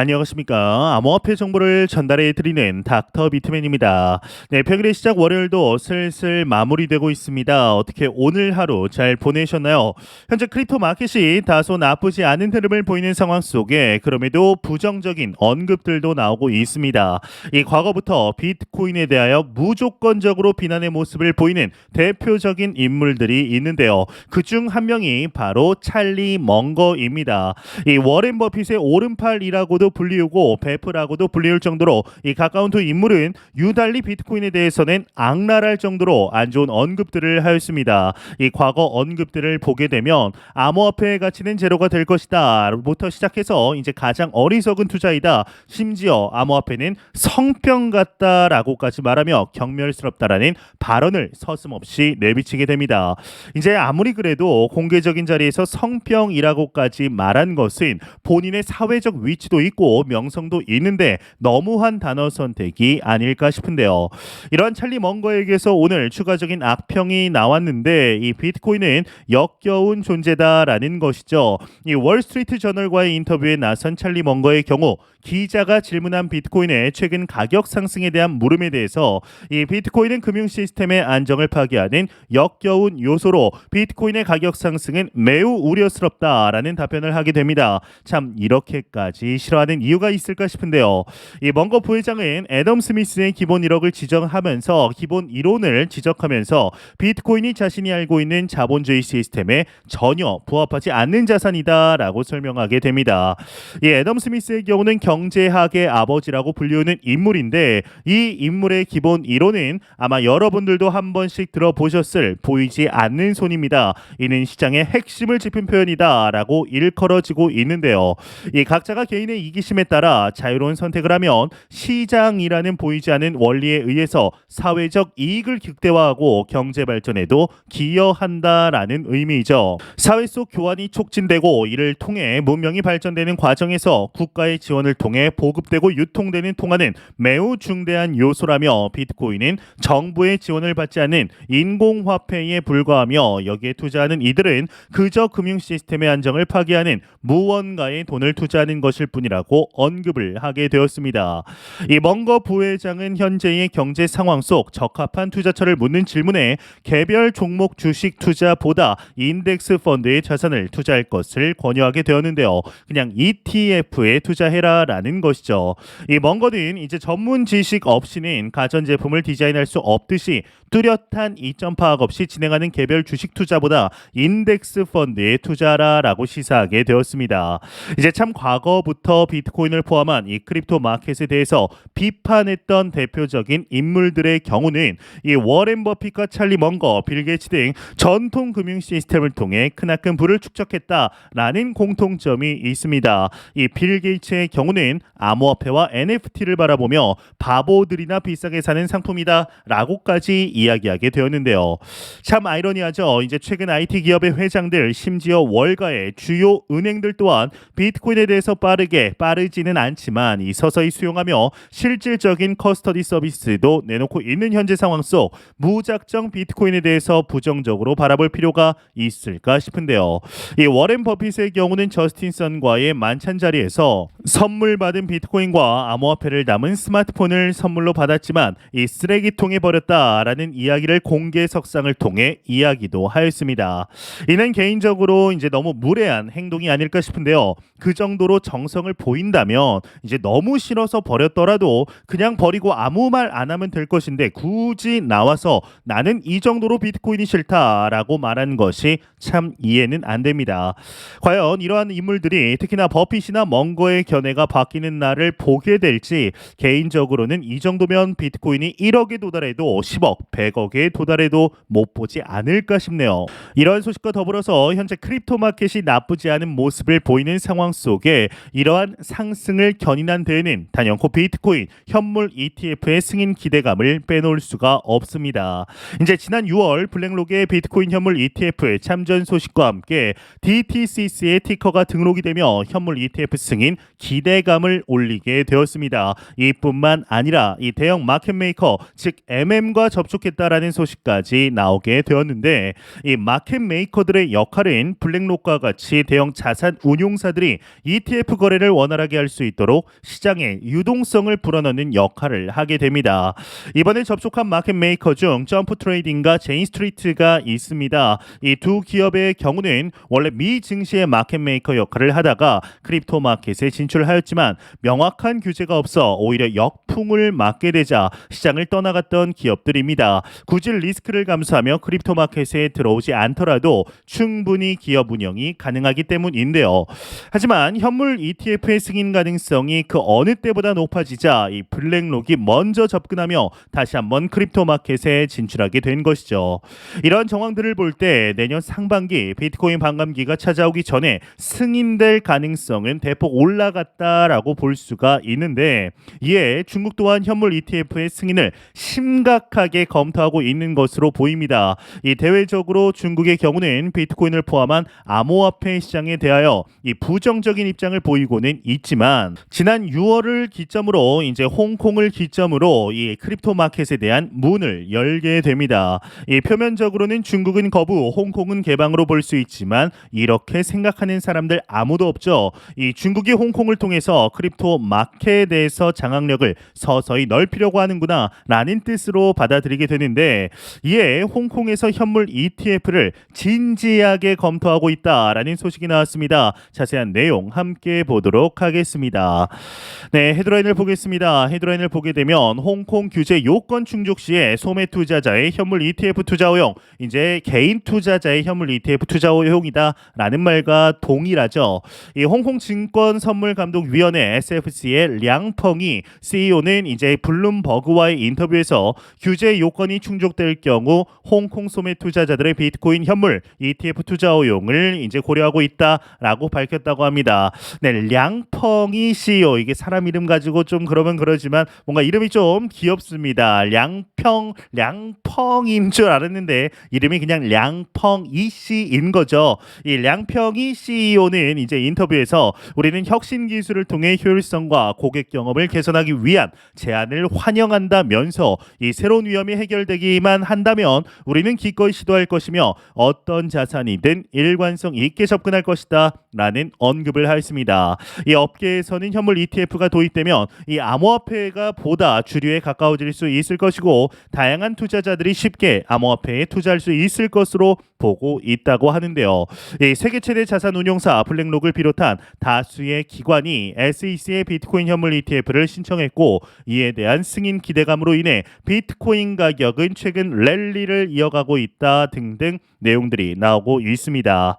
안녕하십니까. 암호화폐 정보를 전달해 드리는 닥터 비트맨입니다. 네, 평일의 시작 월요일도 슬슬 마무리되고 있습니다. 어떻게 오늘 하루 잘 보내셨나요? 현재 크립토 마켓이 다소 나쁘지 않은 흐름을 보이는 상황 속에 그럼에도 부정적인 언급들도 나오고 있습니다. 이 과거부터 비트코인에 대하여 무조건적으로 비난의 모습을 보이는 대표적인 인물들이 있는데요. 그중 한 명이 바로 찰리 멍거입니다. 이 워렌 버핏의 오른팔이라고도 불리우고 베프라고도 불리울 정도로 이 가까운 두 인물은 유달리 비트코인에 대해서는 악랄할 정도로 안 좋은 언급들을 하였습니다. 이 과거 언급들을 보게 되면 암호화폐의 가치는 제로가 될 것이다 부터 시작해서 이제 가장 어리석은 투자이다, 심지어 암호화폐는 성병 같다라고까지 말하며 경멸스럽다라는 발언을 서슴없이 내비치게 됩니다. 이제 아무리 그래도 공개적인 자리에서 성병이라고까지 말한 것은 본인의 사회적 위치도 있고 명성도 있는데 너무한 단어 선택이 아닐까 싶은데요. 이러한 찰리 멍거에게서 오늘 추가적인 악평이 나왔는데 이 비트코인은 역겨운 존재다라는 것이죠. 이 월스트리트 저널과의 인터뷰에 나선 찰리 멍거의 경우 기자가 질문한 비트코인의 최근 가격 상승에 대한 물음에 대해서 이 비트코인은 금융 시스템의 안정을 파괴하는 역겨운 요소로 비트코인의 가격 상승은 매우 우려스럽다라는 답변을 하게 됩니다. 참 이렇게까지 싫어하는 이유가 있을까 싶은데요. 이 멍거 부회장은 애덤 스미스의 기본 1억을 지적하면서 기본 이론을 지적하면서 비트코인이 자신이 알고 있는 자본주의 시스템에 전혀 부합하지 않는 자산이다라고 설명하게 됩니다. 이 애덤 스미스의 경우는 경제학의 아버지라고 불리우는 인물인데 이 인물의 기본 이론은 아마 여러분들도 한 번씩 들어보셨을 보이지 않는 손입니다. 이는 시장의 핵심을 짚은 표현이다라고 일컬어지고 있는데요. 이 각자가 개인의 이기심에 따라 자유로운 선택을 하면 시장이라는 보이지 않는 원리에 의해서 사회적 이익을 극대화하고 경제 발전에도 기여한다라는 의미이죠. 사회 속 교환이 촉진되고 이를 통해 문명이 발전되는 과정에서 국가의 지원을 통해 보급되고 유통되는 통화는 매우 중대한 요소라며 비트코인은 정부의 지원을 받지 않는 인공화폐에 불과하며 여기에 투자하는 이들은 그저 금융 시스템의 안정을 파괴하는 무언가에 돈을 투자하는 것일 뿐이라고 언급을 하게 되었습니다. 이 멍거 부회장은 현재의 경제 상황 속 적합한 투자처를 묻는 질문에 개별 종목 주식 투자보다 인덱스 펀드에 자산을 투자할 것을 권유하게 되었는데요. 그냥 ETF에 투자해라라는 것이죠. 이 멍거는 이제 전문 지식 없이는 가전제품을 디자인할 수 없듯이 뚜렷한 이점 파악 없이 진행하는 개별 주식 투자보다 인덱스 펀드에 투자하라라고 시사하게 되었습니다. 이제 참 과거부터 비트코인을 포함한 이 크립토 마켓에 대해서 비판했던 대표적인 인물들의 경우는 이 워렌 버핏과 찰리 멍거, 빌 게이츠 등 전통 금융 시스템을 통해 크나큰 부를 축적했다라는 공통점이 있습니다. 이 빌 게이츠의 경우는 암호화폐와 NFT를 바라보며 바보들이나 비싸게 사는 상품이다라고까지 이야기하게 되었는데요. 참 아이러니하죠. 이제 최근 IT 기업의 회장들, 심지어 월가의 주요 은행들 또한 비트코인에 대해서 빠르지는 않지만 이 서서히 수용하며 실질적인 커스터디 서비스도 내놓고 있는 현재 상황 속 무작정 비트코인에 대해서 부정적으로 바라볼 필요가 있을까 싶은데요. 이 워렌 버핏의 경우는 저스틴 선과의 만찬 자리에서 선물 받은 비트코인과 암호화폐를 담은 스마트폰을 선물로 받았지만 이 쓰레기통에 버렸다라는 이야기를 공개석상을 통해 이야기도 하였습니다. 이는 개인적으로 이제 너무 무례한 행동이 아닐까 싶은데요. 그 정도로 정성을 보인다면 이제 너무 싫어서 버렸더라도 그냥 버리고 아무 말 안 하면 될 것인데 굳이 나와서 나는 이 정도로 비트코인이 싫다라고 말하는 것이 참 이해는 안 됩니다. 과연 이러한 인물들이 특히나 버핏이나 멍거의 견해가 바뀌는 날을 보게 될지, 개인적으로는 이 정도면 비트코인이 1억에 도달해도 10억, 100억에 도달해도 못 보지 않을까 싶네요. 이러한 소식과 더불어서 현재 크립토 마켓이 나쁘지 않은 모습을 보이는 상황 속에 이러한 상승을 견인한 데에는 단연코 비트코인 현물 ETF의 승인 기대감을 빼놓을 수가 없습니다. 이제 지난 6월 블랙록의 비트코인 현물 ETF 참전 소식과 함께 DTCC의 티커가 등록이 되며 현물 ETF 승인 기대감을 올리게 되었습니다. 이뿐만 아니라 이 대형 마켓메이커 즉 MM과 접촉 좋겠다라는 소식까지 나오게 되었는데 이 마켓 메이커들의 역할은 블랙록과 같이 대형 자산 운용사들이 ETF 거래를 원활하게 할 수 있도록 시장의 유동성을 불어넣는 역할을 하게 됩니다. 이번에 접촉한 마켓 메이커 중 점프 트레이딩과 제인 스트리트가 있습니다. 이 두 기업의 경우는 원래 미 증시의 마켓 메이커 역할을 하다가 크립토 마켓에 진출하였지만 명확한 규제가 없어 오히려 역풍을 맞게 되자 시장을 떠나갔던 기업들입니다. 굳이 리스크를 감수하며 크립토 마켓에 들어오지 않더라도 충분히 기업 운영이 가능하기 때문인데요. 하지만 현물 ETF의 승인 가능성이 그 어느 때보다 높아지자 이 블랙록이 먼저 접근하며 다시 한번 크립토 마켓에 진출하게 된 것이죠. 이러한 정황들을 볼 때 내년 상반기 비트코인 반감기가 찾아오기 전에 승인될 가능성은 대폭 올라갔다라고 볼 수가 있는데 이에 중국 또한 현물 ETF의 승인을 심각하게 검토하고 있는 것으로 보입니다. 이 대외적으로 중국의 경우는 비트코인을 포함한 암호화폐 시장에 대하여 이 부정적인 입장을 보이고는 있지만 지난 6월을 기점으로 이제 홍콩을 기점으로 이 크립토 마켓에 대한 문을 열게 됩니다. 이 표면적으로는 중국은 거부, 홍콩은 개방으로 볼 수 있지만 이렇게 생각하는 사람들 아무도 없죠. 이 중국이 홍콩을 통해서 크립토 마켓에 대해서 장악력을 서서히 넓히려고 하는구나 라는 뜻으로 받아들이게 되는데 이에 홍콩에서 현물 ETF를 진지하게 검토하고 있다라는 소식이 나왔습니다. 자세한 내용 함께 보도록 하겠습니다. 네, 헤드라인을 보겠습니다. 헤드라인을 보게 되면 홍콩 규제 요건 충족 시에 소매 투자자의 현물 ETF 투자 허용, 이제 개인 투자자의 현물 ETF 투자 허용이다라는 말과 동일하죠. 이 홍콩 증권 선물 감독 위원회 SFC의 량펑이 CEO는 이제 블룸버그와의 인터뷰에서 규제 요건이 충족될 경우 홍콩 소매 투자자들의 비트코인 현물 ETF 투자 허용을 이제 고려하고 있다라고 밝혔다고 합니다. 네, 량펑이 CEO, 이게 사람 이름 가지고 좀 그러면 그러지만 뭔가 이름이 좀 귀엽습니다. 량펑인 줄 알았는데 이름이 그냥 량펑이 씨인 거죠. 이 량펑이 CEO는 이제 인터뷰에서 우리는 혁신 기술을 통해 효율성과 고객 경험을 개선하기 위한 제안을 환영한다면서 이 새로운 위험이 해결되기만 한다면 우리는 기꺼이 시도할 것이며 어떤 자산이든 일관성 있게 접근할 것이다 라는 언급을 하였습니다. 이 업계에서는 현물 ETF가 도입되면 이 암호화폐가 보다 주류에 가까워질 수 있을 것이고 다양한 투자자들이 쉽게 암호화폐에 투자할 수 있을 것으로 보고 있다고 하는데요. 이 세계 최대 자산 운용사 블랙록을 비롯한 다수의 기관이 SEC의 비트코인 현물 ETF를 신청했고 이에 대한 승인 기대감으로 인해 비트코인 가격은 최근 랠리를 이어가고 있다 등등 내용들이 나오고 있습니다.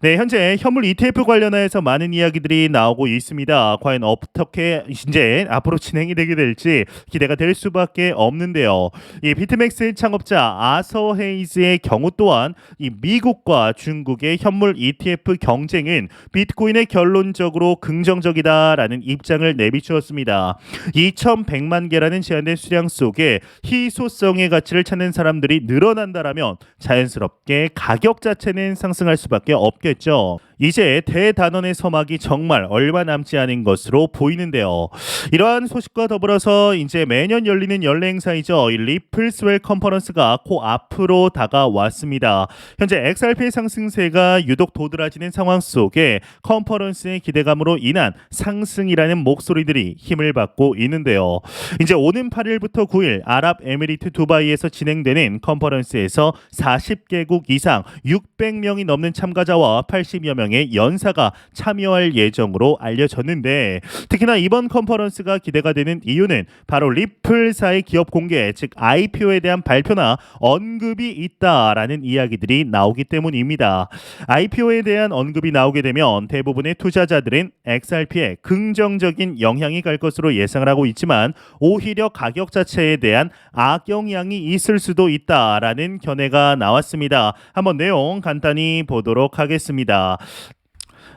네, 현재 현물 ETF 관련해서 많은 이야기들이 나오고 있습니다. 과연 어떻게 이제 앞으로 진행이 되게 될지 기대가 될 수밖에 없는데요. 이 비트맥스의 창업자 아서 헤이즈의 경우 또한 이 미국과 중국의 현물 ETF 경쟁은 비트코인에 결론적으로 긍정적이다라는 입장을 내비추었습니다. 2,100만 개라는 제한된 수량 속에 희소성의 가치를 찾는 사람들이 늘어난다라면 자연스럽게 가격 자체는 상승할 수밖에 없겠죠. 이제 대단원의 서막이 정말 얼마 남지 않은 것으로 보이는데요. 이러한 소식과 더불어서 이제 매년 열리는 연례 행사이죠. 이 리플스웰 컨퍼런스가 코앞으로 다가왔습니다. 현재 XRP의 상승세가 유독 도드라지는 상황 속에 컨퍼런스의 기대감으로 인한 상승이라는 목소리들이 힘을 받고 있는데요. 이제 오는 8일부터 9일 아랍에미리트 두바이에서 진행되는 컨퍼런스에서 40개국 이상 600명이 넘는 참가자와 80여 명의 연사가 참여할 예정으로 알려졌는데 특히나 이번 컨퍼런스가 기대가 되는 이유는 바로 리플사의 기업 공개, 즉 IPO에 대한 발표나 언급이 있다라는 이야기들이 나오기 때문입니다. IPO에 대한 언급이 나오게 되면 대부분의 투자자들은 XRP에 긍정적인 영향이 갈 것으로 예상을 하고 있지만 오히려 가격 자체에 대한 악영향이 있을 수도 있다라는 견해가 나왔습니다. 한번 내용 간단히 보도록 하겠습니다.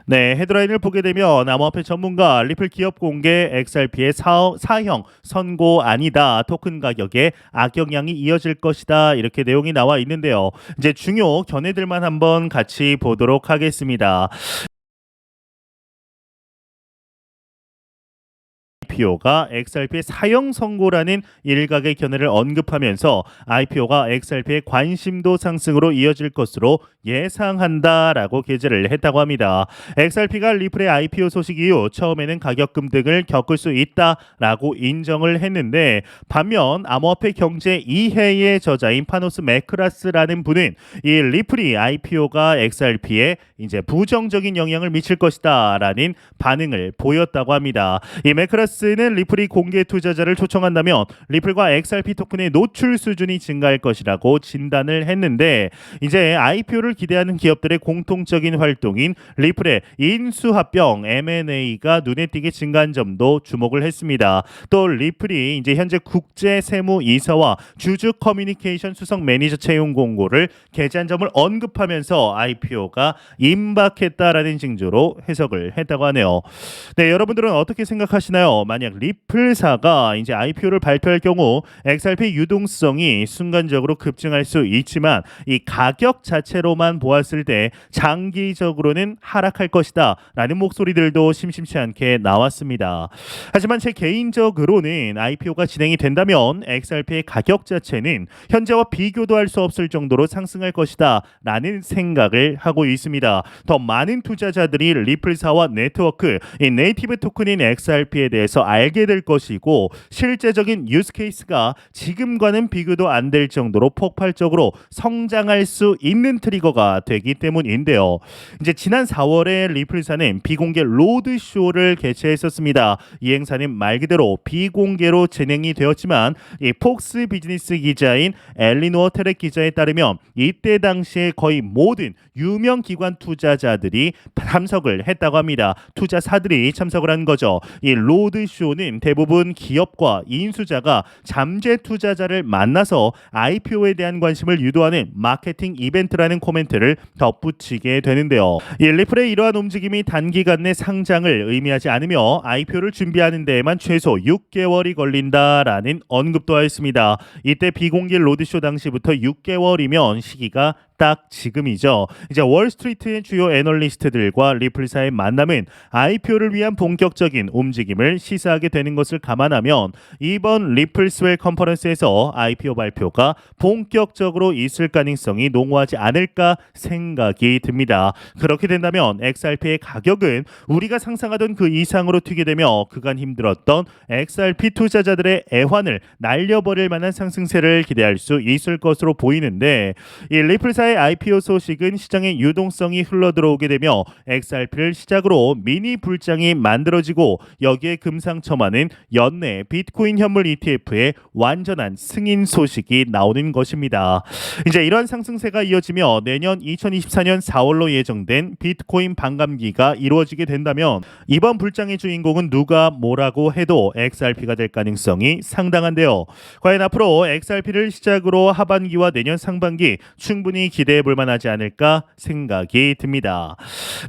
네, 헤드라인을 보게 되면 암호화폐 전문가 리플 기업 공개 XRP의 사형 선고안이다. 토큰 가격에 악영향이 이어질 것이다. 이렇게 내용이 나와 있는데요. 이제 중요 견해들만 한번 같이 보도록 하겠습니다. IPO가 XRP의 사형 선고라는 일각의 견해를 언급하면서 IPO가 XRP의 관심도 상승으로 이어질 것으로 예상한다라고 게재를 했다고 합니다. XRP가 리플의 IPO 소식 이후 처음에는 가격 급등을 겪을 수 있다라고 인정을 했는데, 반면 암호화폐 경제 2해의 저자인 파노스 매크라스라는 분은 이 리플이 IPO가 XRP에 이제 부정적인 영향을 미칠 것이다라는 반응을 보였다고 합니다. 이 매크라스는 리플이 공개 투자자를 초청한다면 리플과 XRP 토큰의 노출 수준이 증가할 것이라고 진단을 했는데, 이제 IPO를 기대하는 기업들의 공통적인 활동인 리플의 인수합병 M&A가 눈에 띄게 증가한 점도 주목을 했습니다. 또 리플이 이제 현재 국제 세무 이사와 주주 커뮤니케이션 수석 매니저 채용 공고를 게재한 점을 언급하면서 IPO가 임박했다라는 징조로 해석을 했다고 하네요. 네, 여러분들은 어떻게 생각하시나요? 만약 리플사가 이제 IPO를 발표할 경우 XRP 유동성이 순간적으로 급증할 수 있지만 이 가격 자체로만 보았을 때 장기적으로는 하락할 것이다 라는 목소리들도 심심치 않게 나왔습니다. 하지만 제 개인적으로는 IPO가 진행이 된다면 XRP의 가격 자체는 현재와 비교도 할 수 없을 정도로 상승할 것이다 라는 생각을 하고 있습니다. 더 많은 투자자들이 리플사와 네트워크, 이 네이티브 토큰인 XRP에 대해서 알게 될 것이고, 실제적인 유스 케이스가 지금과는 비교도 안 될 정도로 폭발적으로 성장할 수 있는 트리거가 되기 때문인데요. 이제 지난 4월에 리플사는 비공개 로드쇼를 개최했었습니다. 이 행사는 말 그대로 비공개로 진행이 되었지만 이 폭스 비즈니스 기자인 엘리노어 테렉 기자에 따르면 이때 당시에 거의 모든 유명 기관 투자자들이 참석을 했다고 합니다. 투자사들이 참석을 한 거죠. 이 로드쇼는 대부분 기업과 인수자가 잠재 투자자를 만나서 IPO에 대한 관심을 유도하는 마케팅 이벤트라는 코멘트를 덧붙이게 되는데요. 이 리플의 이러한 움직임이 단기간 내 상장을 의미하지 않으며 IPO를 준비하는 데에만 최소 6개월이 걸린다라는 언급도 하였습니다. 이때 비공개 로드쇼 당시부터 6개월이면 시기가 딱 지금이죠. 이제 월스트리트의 주요 애널리스트들과 리플사의 만남은 IPO를 위한 본격적인 움직임을 시사하게 되는 것을 감안하면 이번 리플스웰 컨퍼런스에서 IPO 발표가 본격적으로 있을 가능성이 농후하지 않을까 생각이 듭니다. 그렇게 된다면 XRP의 가격은 우리가 상상하던 그 이상으로 튀게 되며 그간 힘들었던 XRP 투자자들의 애환을 날려버릴 만한 상승세를 기대할 수 있을 것으로 보이는데, 이 리플사의 IPO 소식은 시장의 유동성이 흘러들어오게 되며 XRP를 시작으로 미니 불장이 만들어지고 여기에 금상첨화는 연내 비트코인 현물 ETF의 완전한 승인 소식이 나오는 것입니다. 이제 이러한 상승세가 이어지며 내년 2024년 4월로 예정된 비트코인 반감기가 이루어지게 된다면 이번 불장의 주인공은 누가 뭐라고 해도 XRP가 될 가능성이 상당한데요. 과연 앞으로 XRP를 시작으로 하반기와 내년 상반기 충분히 기대해 볼 만하지 않을까 생각이 듭니다.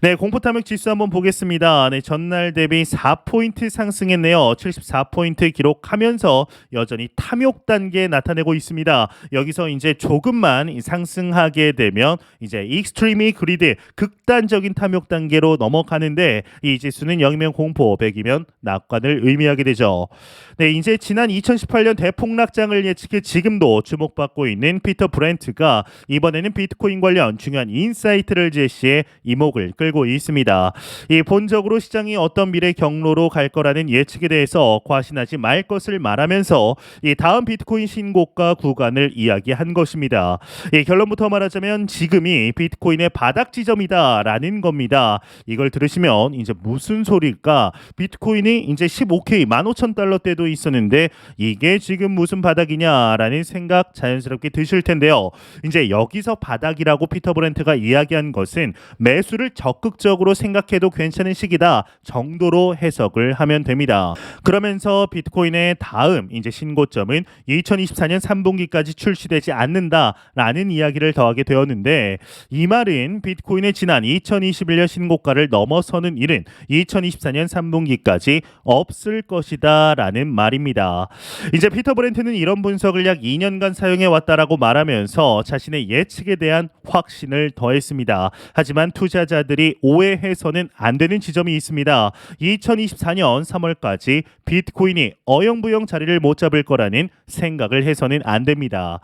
네, 공포탐욕 지수 한번 보겠습니다. 네, 전날 대비 4포인트 상승했네요. 74포인트 기록하면서 여전히 탐욕 단계에 나타내고 있습니다. 여기서 이제 조금만 상승하게 되면 이제 익스트리미 그리드 극단적인 탐욕 단계로 넘어가는데, 이 지수는 0이면 공포, 100이면 낙관을 의미하게 되죠. 네, 이제 지난 2018년 대폭락장을 예측해 지금도 주목받고 있는 피터 브렌트가 이번에는 비트코인 관련 중요한 인사이트를 제시해 이목을 끌고 있습니다. 이 본적으로 시장이 어떤 미래 경로로 갈 거라는 예측에 대해서 과신하지 말 것을 말하면서 이 다음 비트코인 신고가 구간을 이야기한 것입니다. 이 결론부터 말하자면 지금이 비트코인의 바닥 지점이다라는 겁니다. 이걸 들으시면 이제 무슨 소리일까? 비트코인이 이제 15K 15,000달러대도 있었는데 이게 지금 무슨 바닥이냐라는 생각 자연스럽게 드실 텐데요. 이제 여기서 바닥이라고 피터 브렌트가 이야기한 것은 매수를 적극적으로 생각해도 괜찮은 시기다 정도로 해석을 하면 됩니다. 그러면서 비트코인의 다음 이제 신고점은 2024년 3분기까지 출시되지 않는다라는 이야기를 더하게 되었는데, 이 말은 비트코인의 지난 2021년 신고가를 넘어서는 일은 2024년 3분기까지 없을 것이다라는 말입니다. 이제 피터 브렌트는 이런 분석을 약 2년간 사용해 왔다라고 말하면서 자신의 예측에 대한 확신을 더했습니다. 하지만 투자자들이 오해해서는 안 되는 지점이 있습니다. 2024년 3월까지 비트코인이 어영부영 자리를 못 잡을 거라는 생각을 해서는 안 됩니다.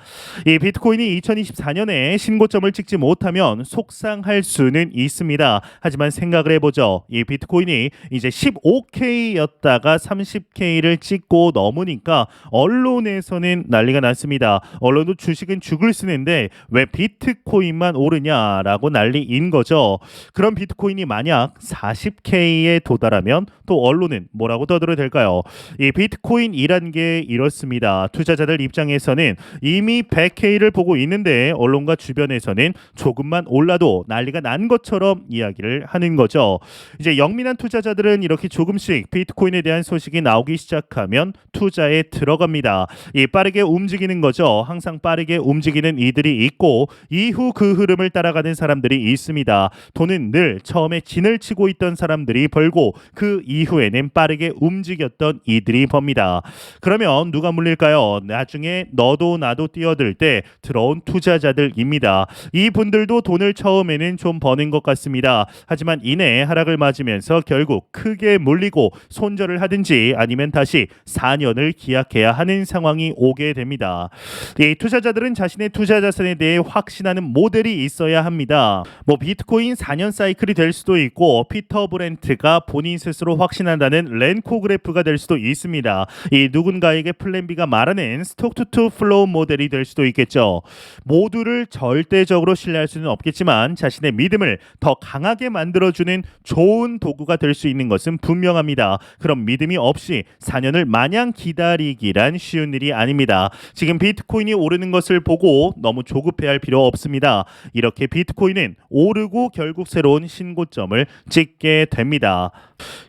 이 비트코인이 2024년에 신고점을 찍지 못하면 속상할 수는 있습니다. 하지만 생각을 해보죠. 이 비트코인이 이제 15K였다가 30K를 찍고 넘으니까 언론에서는 난리가 났습니다. 언론도 주식은 죽을 쓰는데 왜 비트코인만 오르냐라고 난리인 거죠. 그럼 비트코인이 만약 40K에 도달하면 또 언론은 뭐라고 떠들어야 될까요? 이 비트코인이란 게 이렇습니다. 투자자들 입장에서는 이미 100K를 보고 있는데 언론과 주변에서는 조금만 올라도 난리가 난 것처럼 이야기를 하는 거죠. 이제 영민한 투자자들은 이렇게 조금씩 비트코인에 대한 소식이 나오기 시작하면 투자에 들어갑니다. 이 빠르게 움직이는 거죠. 항상 빠르게 움직이는 이들이 있고 이후 그 흐름을 따라가는 사람들이 있습니다. 돈은 늘 처음에 진을 치고 있던 사람들이 벌고 그 이후에는 빠르게 움직였던 이들이 법니다. 그러면 누가 물릴까요? 나중에 너도 나도 뛰어들 때 들어온 투자자들입니다. 이 분들도 돈을 처음에는 좀 버는 것 같습니다. 하지만 이내 하락을 맞으면서 결국 크게 물리고 손절을 하든지 아니면 다시 4년을 기약해야 하는 상황이 오게 됩니다. 이 투자자들은 자신의 투자 자산에 대해 확신하는 모델이 있어야 합니다. 비트코인 4년 사이클이 될 수도 있고 피터 브렌트가 본인 스스로 확신한다는 렌코 그래프가 될 수도 있습니다. 이 누군가에게 플랜 B가 말하는 스톡 투 플로우 모델이 될 수도 있겠죠. 모두를 절대적으로 신뢰할 수는 없겠지만 자신의 믿음을 더 강하게 만들어주는 좋은 도구가 될 수 있는 것은 분명합니다. 그럼 믿음이 없이 4년을 마냥 기다리기란 쉬운 일이 아닙니다. 지금 비트코인이 오르는 것을 보고 너무 조급해할 필요 없습니다. 이렇게 비트코인은 오르고 결국 새로운 신고점을 찍게 됩니다.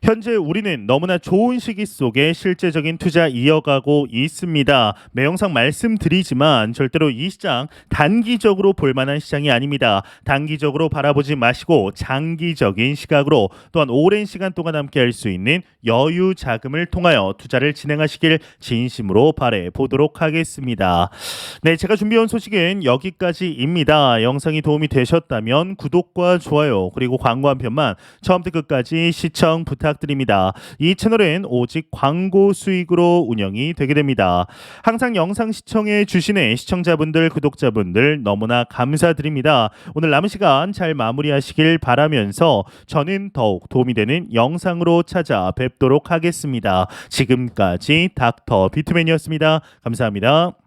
현재 우리는 너무나 좋은 시기 속에 실제적인 투자 이어가고 있습니다. 매 영상 말씀드리지만 절대로 이 시장 단기적으로 볼만한 시장이 아닙니다. 단기적으로 바라보지 마시고 장기적인 시각으로 또한 오랜 시간 동안 함께 할 수 있는 여유 자금을 통하여 투자를 진행하시길 진심으로 바래 보도록 하겠습니다. 네, 제가 준비한 소식은 여기까지입니다. 영상이 도움이 되셨다면 구독과 좋아요 그리고 광고 한 편만 처음부터 끝까지 시청 부탁드립니다. 이 채널은 오직 광고 수익으로 운영이 되게 됩니다. 항상 영상 시청해 주시는 시청자분들, 구독자분들 너무나 감사드립니다. 오늘 남은 시간 잘 마무리하시길 바라면서 저는 더욱 도움이 되는 영상으로 찾아뵙도록 하겠습니다. 지금까지 닥터 비트맨이었습니다. 감사합니다.